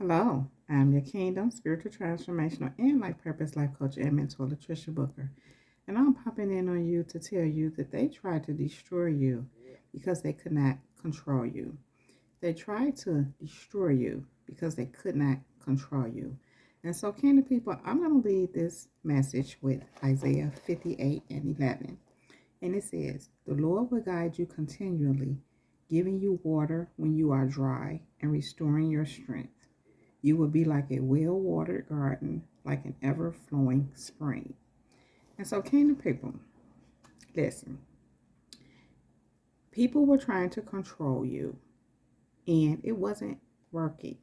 Hello, I'm your Kingdom Spiritual Transformational and Life Purpose Life Coach and Mentor, Latricia Booker. And I'm popping in on you to tell you that they tried to destroy you because they could not control you. They tried to destroy you because they could not control you. And so, Kingdom people, I'm going to lead this message with Isaiah 58 and 11. And it says, "The Lord will guide you continually, giving you water when you are dry and restoring your strength. You will be like a well watered garden, like an ever flowing spring." And so, Kingdom people, listen, people were trying to control you, and it wasn't working.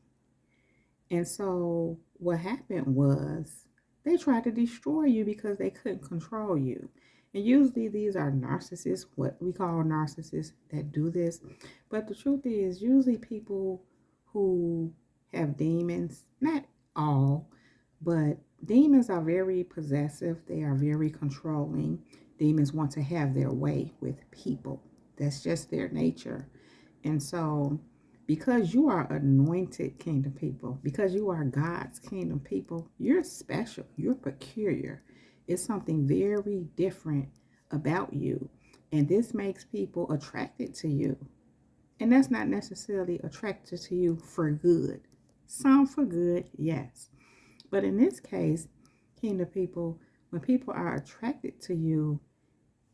And so, what happened was they tried to destroy you because they couldn't control you. And usually, these are narcissists, what we call narcissists, that do this. But the truth is, usually people who have demons, not all, but demons are very possessive, they are very controlling. Demons want to have their way with people, that's just their nature. And so, because you are anointed kingdom people, because you are God's kingdom people, you're special, you're peculiar. It's something very different about you. And this makes people attracted to you. And that's not necessarily attracted to you for good. Some for good, yes. But in this case, kingdom people, when people are attracted to you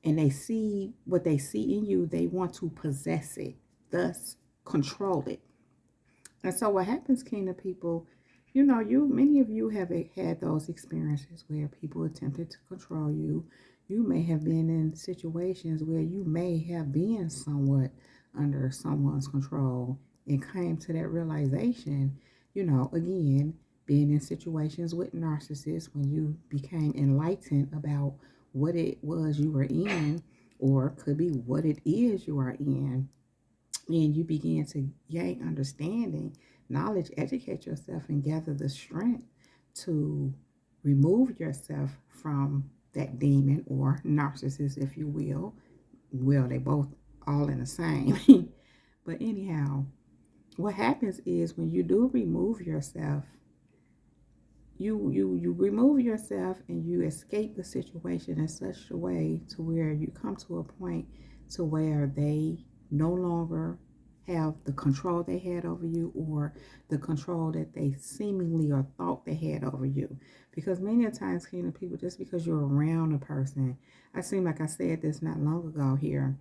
and they see what they see in you, they want to possess it, thus control it. And so what happens, kingdom people, many of you have had those experiences where people attempted to control you. You may have been in situations where you may have been somewhat under someone's control and came to that realization, again, being in situations with narcissists when you became enlightened about what it was you were in, or could be what it is you are in, and you begin to gain understanding, knowledge, educate yourself, and gather the strength to remove yourself from that demon or narcissist, if you will. Well, they both all in the same. But anyhow, what happens is when you do remove yourself, you remove yourself and you escape the situation in such a way to where you come to a point to where they no longer have the control they had over you, or the control that they seemingly or thought they had over you. Because many times, kingdom people, just because you're around a person, I seem like I said this not long ago here,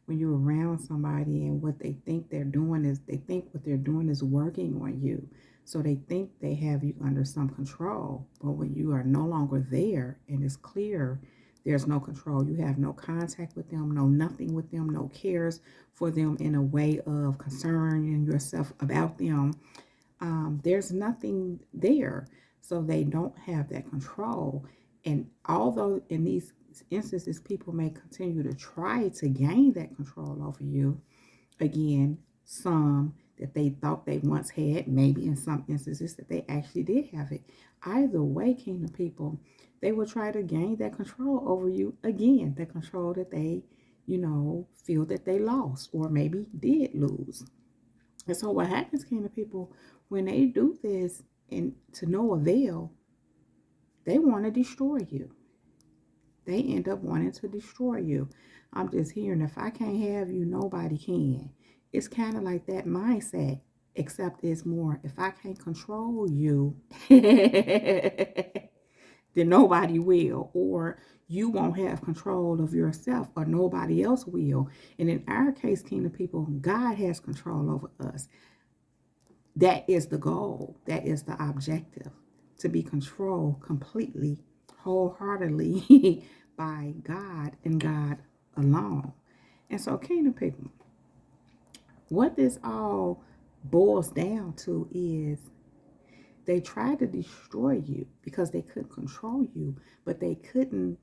when you're around somebody and what they think they're doing is, they think what they're doing is working on you. So they think they have you under some control. But when you are no longer there and it's clear there's no control, you have no contact with them, no nothing with them, no cares for them in a way of concerning yourself about them, there's nothing there. So they don't have that control. And although in these instances people may continue to try to gain that control over you, again, some that they thought they once had, maybe in some instances that they actually did have it. Either way, kingdom people, they will try to gain that control over you again, the control that they, feel that they lost or maybe did lose. And so what happens, kingdom people, when they do this and to no avail, they want to destroy you. They end up wanting to destroy you. I'm just hearing, if I can't have you, nobody can. It's kind of like that mindset, except it's more, if I can't control you, then nobody will. Or you won't have control of yourself, or nobody else will. And in our case, kingdom people, God has control over us. That is the goal. That is the objective, to be controlled completely, wholeheartedly by God and God alone. And so, kingdom people, what this all boils down to is they tried to destroy you because they couldn't control you, but they couldn't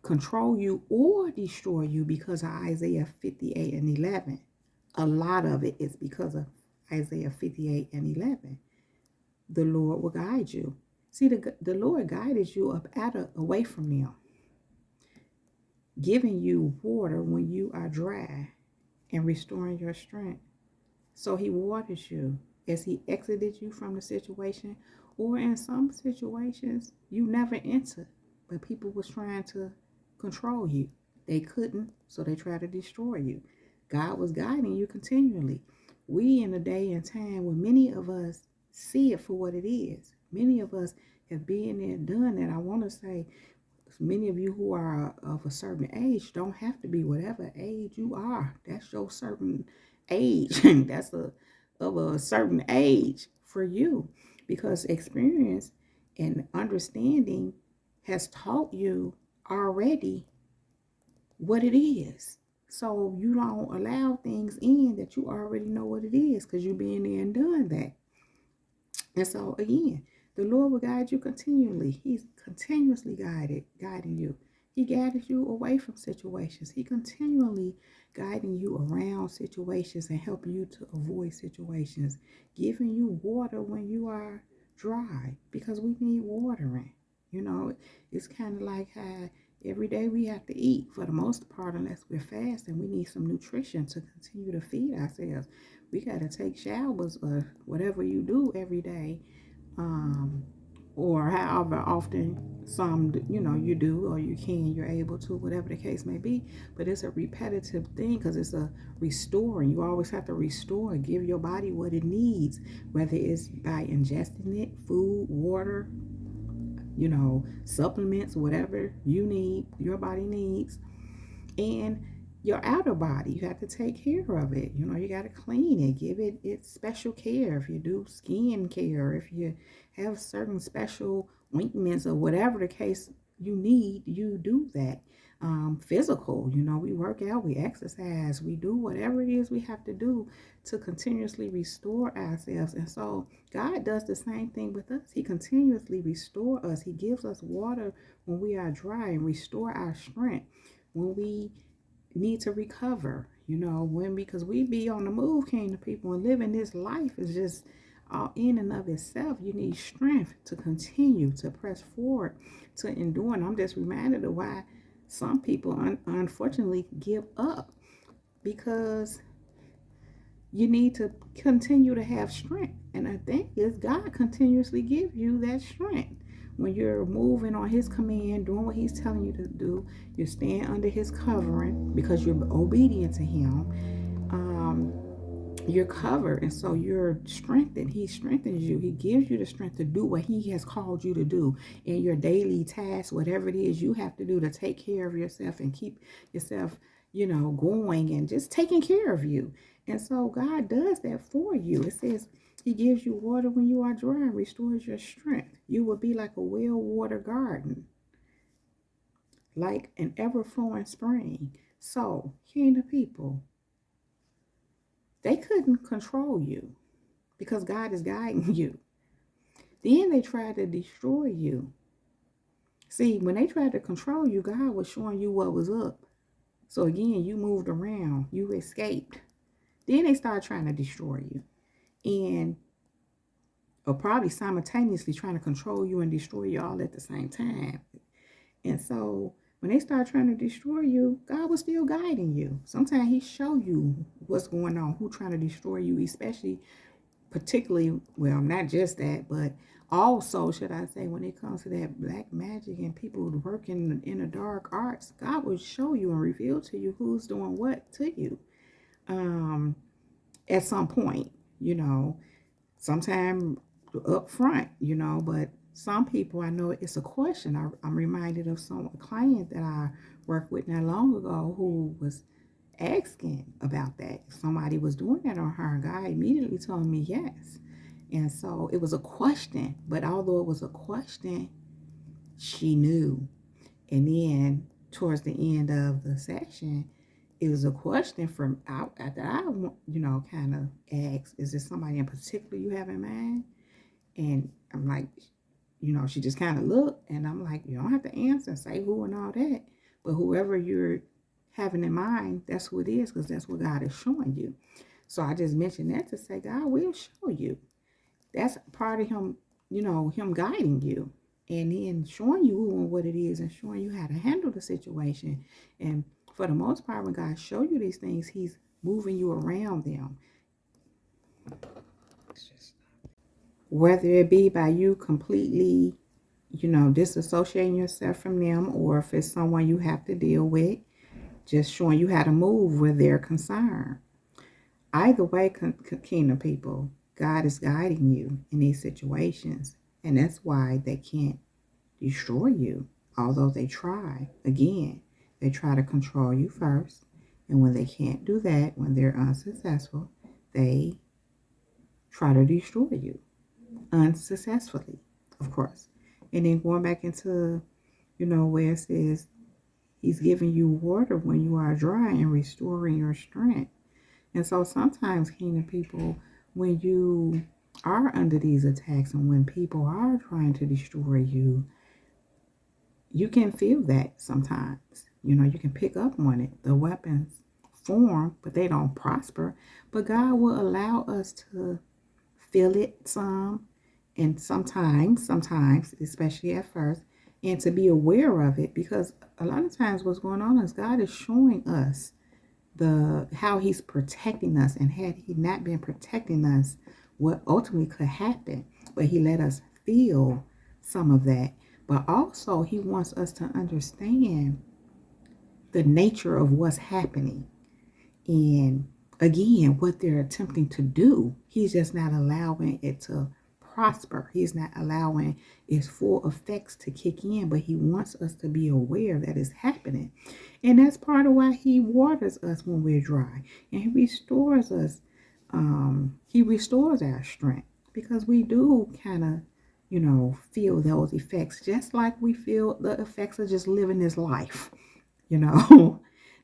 control you or destroy you because of Isaiah 58 and 11. A lot of it is because of Isaiah 58 and 11. The Lord will guide you. See, the Lord guided you up away from them, giving you water when you are dry and restoring your strength. So he waters you. as he exited you from the situation, or in some situations you never entered, but people was trying to control you. They couldn't, so they tried to destroy you. God was guiding you continually. We in a day and time when many of us see it for what it is. Many of us have been there and done that. I want to say many of you who are of a certain age don't have to be whatever age you are. That's your certain age. That's of a certain age for you, because experience and understanding has taught you already what it is. So you don't allow things in that you already know what it is, because you've been there and done that. And so again, the Lord will guide you continually. He's continuously guiding you. He guided you away from situations. He continually guiding you around situations and helping you to avoid situations, giving you water when you are dry, because we need watering. You know, it's kind of like how every day we have to eat for the most part, unless we're fasting. We need some nutrition to continue to feed ourselves. We got to take showers or whatever you do every day, or however often some you do, or you're able to, whatever the case may be. But it's a repetitive thing, because it's a restoring. You always have to restore, give your body what it needs, whether it's by ingesting it, food, water, supplements, whatever you need, your body needs. And your outer body, you have to take care of it. You got to clean it, give it its special care. If you do skin care, if you have certain special ointments or whatever the case you need, you do that. Physical, we work out, we exercise, we do whatever it is we have to do to continuously restore ourselves. And so God does the same thing with us. He continuously restores us. He gives us water when we are dry and restore our strength when we need to recover, because we be on the move, kingdom people, and living this life is just all in and of itself. You need strength to continue to press forward, to endure. And I'm just reminded of why some people unfortunately give up, because you need to continue to have strength. And the thing is, God continuously gives you that strength. When you're moving on his command, doing what he's telling you to do, you're staying under his covering because you're obedient to him. You're covered, and so you're strengthened. He strengthens you. He gives you the strength to do what he has called you to do in your daily tasks, whatever it is you have to do to take care of yourself and keep yourself, going and just taking care of you. And so God does that for you. It says he gives you water when you are dry and restores your strength. You will be like a well-watered garden, like an ever-flowing spring. So, kingdom people, they couldn't control you because God is guiding you. Then they tried to destroy you. See, when they tried to control you, God was showing you what was up. So again, you moved around, you escaped. Then they started trying to destroy you. And or probably simultaneously trying to control you and destroy you all at the same time. And so when they start trying to destroy you, God was still guiding you. Sometimes he show you what's going on, who trying to destroy you, especially particularly, well, not just that, but also, should I say, when it comes to that black magic and people working in the dark arts, God will show you and reveal to you who's doing what to you at some point, sometime up front, but some people, I know it's a question. I'm reminded of a client that I worked with not long ago who was asking about that. Somebody was doing that on her, and God immediately told me yes. And so it was a question, but although it was a question, she knew. And then towards the end of the session, it was a question from out that I, kind of asked, is there somebody in particular you have in mind? And I'm like, she just kind of looked, and I'm like, you don't have to answer and say who and all that, but whoever you're having in mind, that's who it is, because that's what God is showing you. So I just mentioned that to say God will show you. That's part of him, him guiding you, and then showing you who and what it is, and showing you how to handle the situation. And for the most part, when God shows you these things, he's moving you around them. Whether it be by you completely, disassociating yourself from them, or if it's someone you have to deal with, just showing you how to move where they're concerned. Either way, kingdom people, God is guiding you in these situations. And that's why they can't destroy you, although they try. Again, they try to control you first. And when they can't do that, when they're unsuccessful, they try to destroy you unsuccessfully, of course. And then going back into, where it says he's giving you water when you are dry and restoring your strength. And so sometimes, kingdom people, when you are under these attacks and when people are trying to destroy you, you can feel that sometimes. You can pick up on it. The weapons form, but they don't prosper. But God will allow us to feel it some, and sometimes, especially at first, and to be aware of it, because a lot of times what's going on is God is showing us how he's protecting us, and had he not been protecting us, what ultimately could happen. But he let us feel some of that. But also he wants us to understand the nature of what's happening, and again, what they're attempting to do. He's just not allowing it to prosper. He's not allowing its full effects to kick in, but he wants us to be aware that it's happening. And that's part of why he waters us when we're dry, and he restores us. He restores our strength, because we do kind of, feel those effects, just like we feel the effects of just living this life.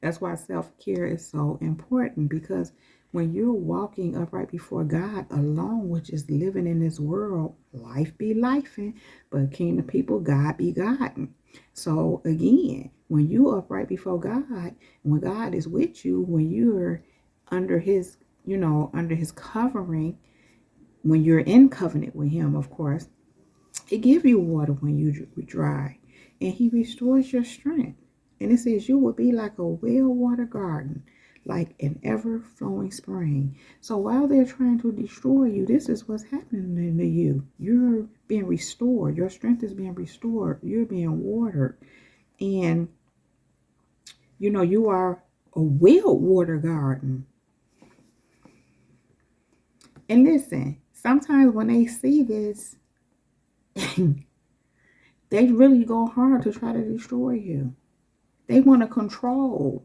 That's why self-care is so important, because when you're walking upright before God alone, which is living in this world, life be lifing, but kingdom people, God be godding. So again, when you upright before God, when God is with you, when you're under his, under his covering, when you're in covenant with him, of course, he gives you water when you dry, and he restores your strength. And it says you will be like a well-watered garden, like an ever-flowing spring. So while they're trying to destroy you, this is what's happening to you. You're being restored. Your strength is being restored. You're being watered. And, you are a well-watered garden. And listen, sometimes when they see this, they really go hard to try to destroy you. They want to control.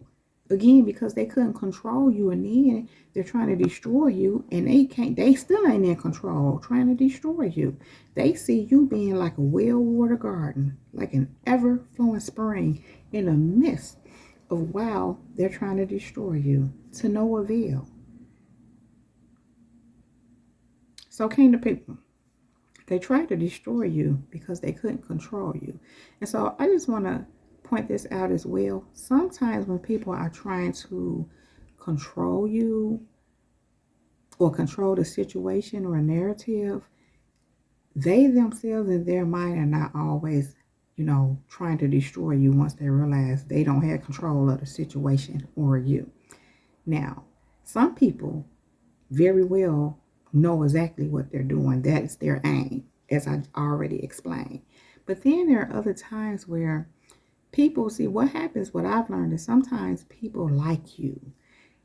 Again, because they couldn't control you, and then they're trying to destroy you, and they still ain't in control, trying to destroy you. They see you being like a well-watered garden, like an ever-flowing spring in the midst of while they're trying to destroy you, to no avail. So kingdom people, they tried to destroy you because they couldn't control you. And so I just want to point this out as well. Sometimes when people are trying to control you or control the situation or a narrative, they themselves in their mind are not always, trying to destroy you once they realize they don't have control of the situation or you. Now, some people very well know exactly what they're doing. That is their aim, as I already explained. But then there are other times where people, see what happens, what I've learned is sometimes people like you.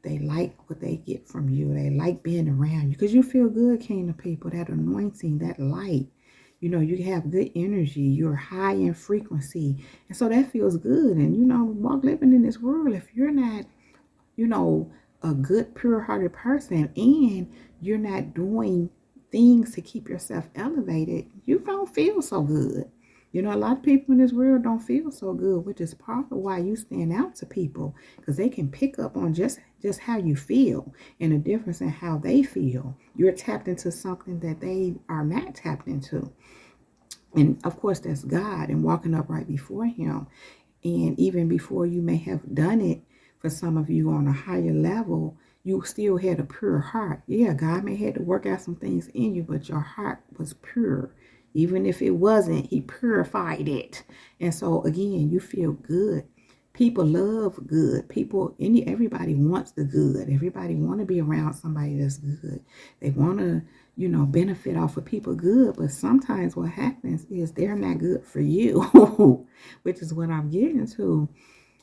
They like what they get from you. They like being around you because you feel good, kingdom people, that anointing, that light. You have good energy. You're high in frequency. And so that feels good. And, while living in this world, if you're not, a good, pure-hearted person, and you're not doing things to keep yourself elevated, you don't feel so good. A lot of people in this world don't feel so good, which is part of why you stand out to people, because they can pick up on just how you feel and the difference in how they feel. You're tapped into something that they are not tapped into. And of course, that's God and walking up right before him. And even before you may have done it, for some of you on a higher level, you still had a pure heart. Yeah, God may have to work out some things in you, but your heart was pure. Even if it wasn't, he purified it. And so again, you feel good. People love good. Everybody wants the good. Everybody want to be around somebody that's good. They want to, benefit off of people good, but sometimes what happens is they're not good for you, which is what I'm getting to.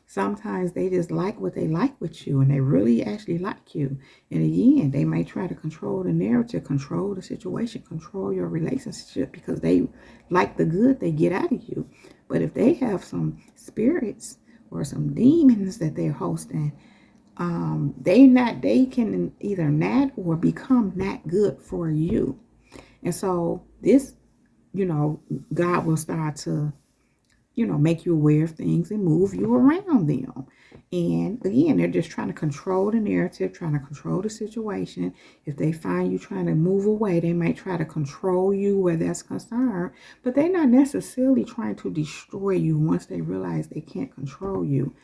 Sometimes they just like what they like with you, and they really actually like you. And again, they may try to control the narrative, control the situation, control your relationship because they like the good they get out of you. But if they have some spirits or some demons that they're hosting, they can either not or become not good for you. And so this, God will start to make you aware of things and move you around them. And again, they're just trying to control the narrative, trying to control the situation. If they find you trying to move away, they might try to control you where that's concerned, but they're not necessarily trying to destroy you once they realize they can't control you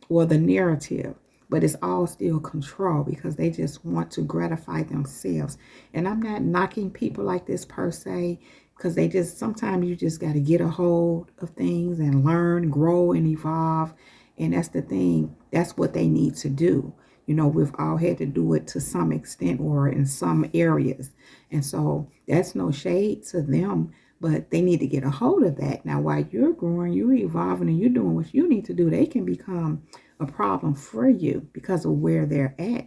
or the narrative. But it's all still control because they just want to gratify themselves. And I'm not knocking people like this per se, because sometimes you just got to get a hold of things and learn, grow, and evolve. And that's the thing. That's what they need to do. We've all had to do it to some extent or in some areas. And so that's no shade to them, but they need to get a hold of that. Now, while you're growing, you're evolving, and you're doing what you need to do, they can become a problem for you because of where they're at.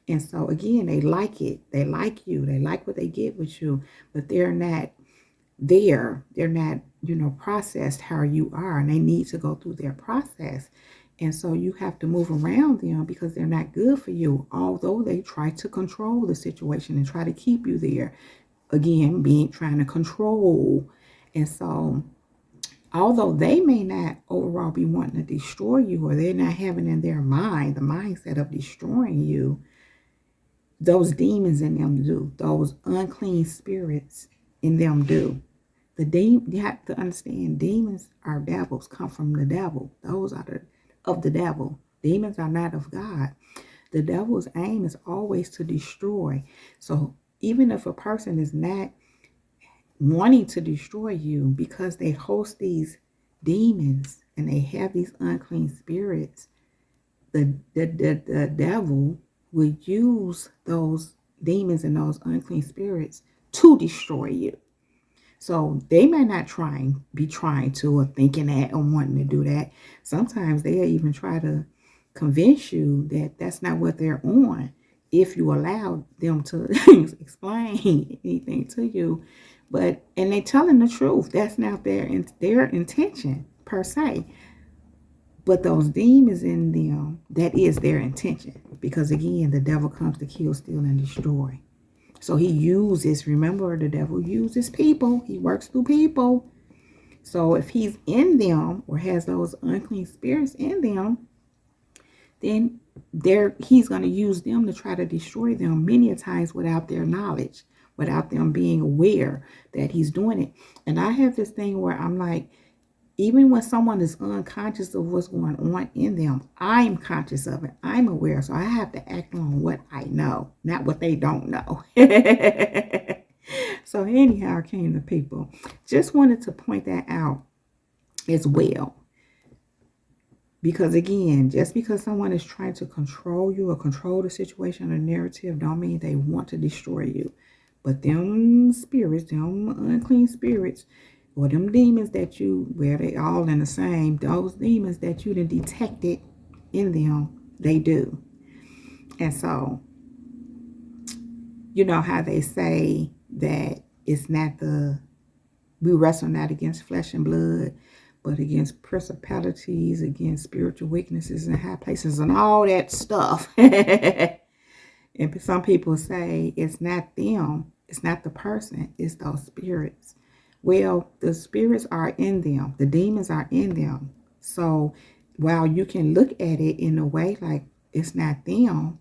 And so again, they like it. They like you. They like what they get with you, but they're not there. They're not, processed how you are, and they need to go through their process. And so you have to move around them because they're not good for you, although they try to control the situation and try to keep you there. Again, trying to control. And so although they may not overall be wanting to destroy you, or they're not having in their mind the mindset of destroying you, those demons in them do. Those unclean spirits in them do. You have to understand, demons are devils, come from the devil. Those are of the devil. Demons are not of God. The devil's aim is always to destroy. So even if a person is not wanting to destroy you, because they host these demons and they have these unclean spirits, the devil will use those demons and those unclean spirits to destroy you. So they may not be trying to, or thinking that, or wanting to do that. Sometimes they'll even try to convince you that that's not what they're on, if you allow them to explain anything to you. And they're telling the truth. That's not their intention per se. But those demons in them, that is their intention. Because again, the devil comes to kill, steal, and destroy. So he uses, remember, the devil uses people. He works through people. So if he's in them or has those unclean spirits in them, then he's going to use them to try to destroy them many a times without their knowledge, without them being aware that he's doing it. And I have this thing where I'm like, even when someone is unconscious of what's going on in them, I'm conscious of it. I'm aware. So I have to act on what I know, not what they don't know. So anyhow, Kingdom people, just wanted to point that out as well. Because again, just because someone is trying to control you or control the situation or narrative, don't mean they want to destroy you. But them spirits, them unclean spirits, or them demons where they all in the same, those demons that you done detected in them, they do. And so, you know how they say that it's not we wrestle not against flesh and blood, but against principalities, against spiritual weaknesses in high places and all that stuff. And some people say it's not them, it's not the person, it's those spirits. Well, the spirits are in them. The demons are in them. So while you can look at it in a way like it's not them,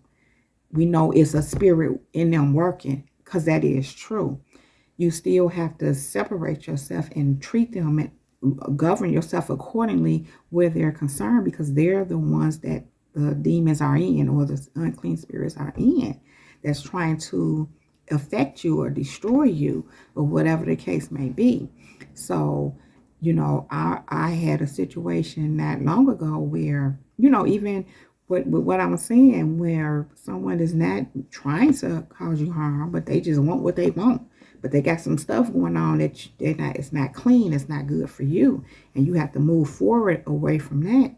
we know it's a spirit in them working, because that is true. You still have to separate yourself and treat them and govern yourself accordingly where they're concerned, because they're the ones that the demons are in, or the unclean spirits are in, that's trying to affect you or destroy you, or whatever the case may be. So, I had a situation not long ago where, even what I'm saying, where someone is not trying to cause you harm, but they just want what they want. But they got some stuff going on that it's not clean, it's not good for you. And you have to move forward away from that.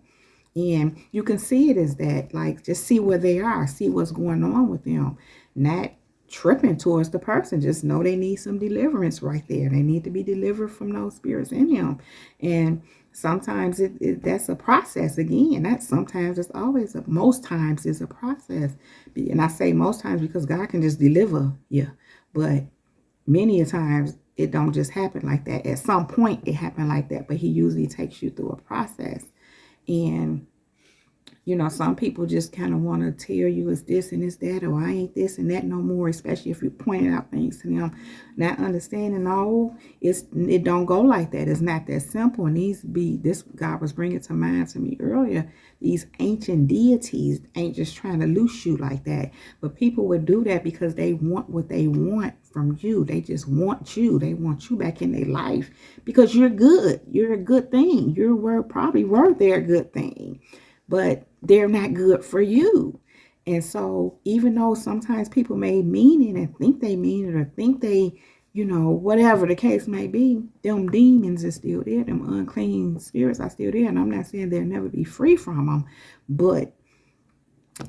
And you can see it as that, like, just see where they are, see what's going on with them, not tripping towards the person. Just know they need some deliverance right there. They need to be delivered from those spirits in them. And sometimes that's a process again. Not sometimes, it's always most times it's a process. And I say most times because God can just deliver you. But many a times it don't just happen like that. At some point it happened like that, but he usually takes you through a process. And some people just kind of want to tell you it's this and it's that, or I ain't this and that no more, especially if you pointed out things to them, not understanding. No, it don't go like that. It's not that simple. It needs to be, this God was bringing to mind to me earlier, these ancient deities ain't just trying to loose you like that. But people would do that because they want what they want from you. They just want you. They want you back in their life because you're good. You're a good thing. Probably were their good thing. But they're not good for you. And so even though sometimes people may mean it and think they mean it, or think they, whatever the case may be, them demons are still there. Them unclean spirits are still there. And I'm not saying they'll never be free from them. But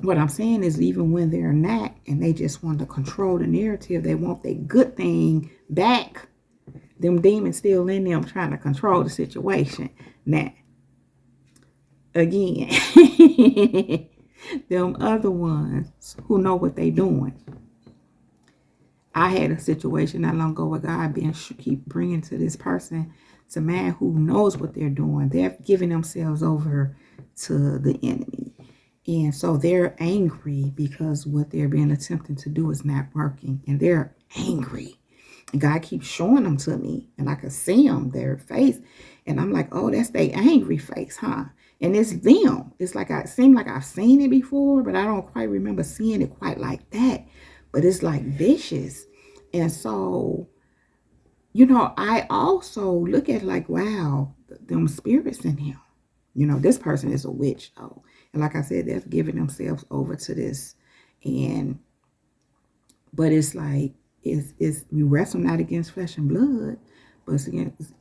what I'm saying is, even when they're not, and they just want to control the narrative, they want their good thing back, them demons still in them trying to control the situation. Now, again, them other ones who know what they doing. I had a situation not long ago where God keep bringing to this person, to man who knows what they're doing. They're giving themselves over to the enemy. And so they're angry because what they're being attempting to do is not working. And they're angry. And God keeps showing them to me. And I can see them, their face. And I'm like, oh, that's their angry face, huh? And it's them. It's like I've seen it before, but I don't quite remember seeing it quite like that. But it's like vicious. And so, I also look at like, wow, them spirits in him. This person is a witch, though. And like I said, they're giving themselves over to this. But it's like, we wrestle not against flesh and blood,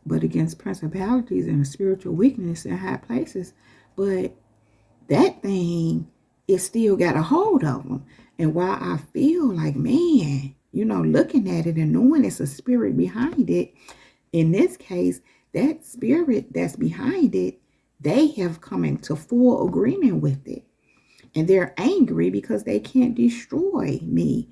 but against principalities and spiritual weakness in high places. But that thing, it still got a hold of them. And while I feel like, man, looking at it and knowing it's a spirit behind it, in this case, that spirit that's behind it, they have come into full agreement with it. And they're angry because they can't destroy me.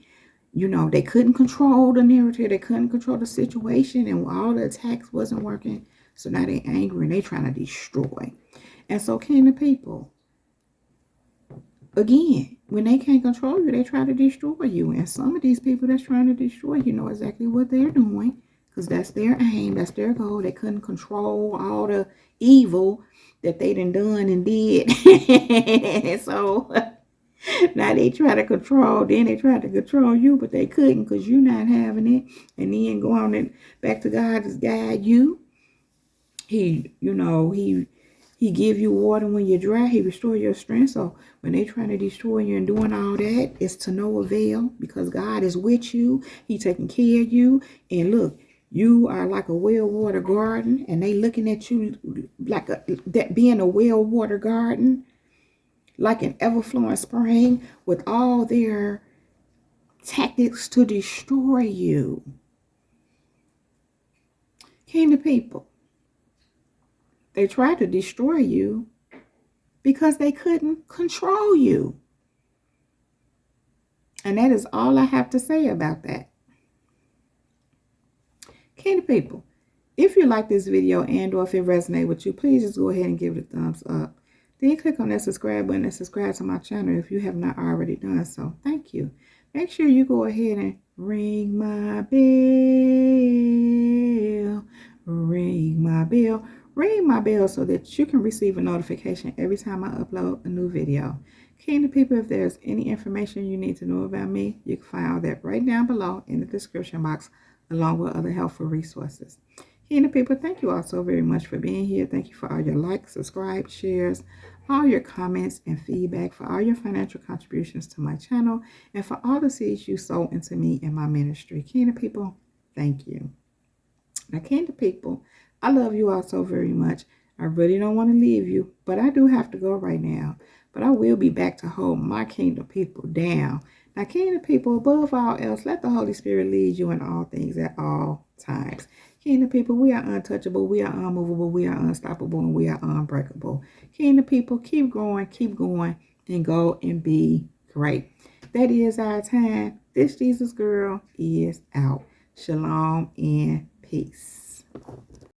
They couldn't control the narrative. They couldn't control the situation. And all the attacks wasn't working. So now they're angry and they're trying to destroy. And so can the people. Again, when they can't control you, they try to destroy you. And some of these people that's trying to destroy you know exactly what they're doing. Because that's their aim. That's their goal. They couldn't control all the evil that they done and did. And so now they try to control, then they try to control you, but they couldn't because you're not having it. And then go on and back to God to guide you. He give you water when you're dry. He restore your strength. So when they trying to destroy you and doing all that, it's to no avail because God is with you. He taking care of you. And look, you are like a well-watered garden, and they looking at you like that being a well-watered garden, like an ever-flowing spring, with all their tactics to destroy you. King of people, they tried to destroy you because they couldn't control you. And that is all I have to say about that. King of people, if you like this video and or if it resonates with you, please just go ahead and give it a thumbs up. Then click on that subscribe button and subscribe to my channel if you have not already done so. Thank you. Make sure you go ahead and ring my bell. Ring my bell. Ring my bell so that you can receive a notification every time I upload a new video. Kingdom people, if there's any information you need to know about me, you can find all that right down below in the description box, along with other helpful resources. Kingdom people, thank you all so very much for being here. Thank you for all your likes, subscribe, shares, all your comments and feedback, for all your financial contributions to my channel, and for all the seeds you sow into me and my ministry. Kingdom people, thank you. Now, Kingdom people, I love you all so very much. I really don't want to leave you, but I do have to go right now. But I will be back to hold my Kingdom people down. Now, Kingdom people, above all else, let the Holy Spirit lead you in all things at all times. Kingdom people, we are untouchable, we are unmovable, we are unstoppable, and we are unbreakable. Kingdom people, keep growing, keep going, and go and be great. That is our time. This Jesus girl is out. Shalom and peace.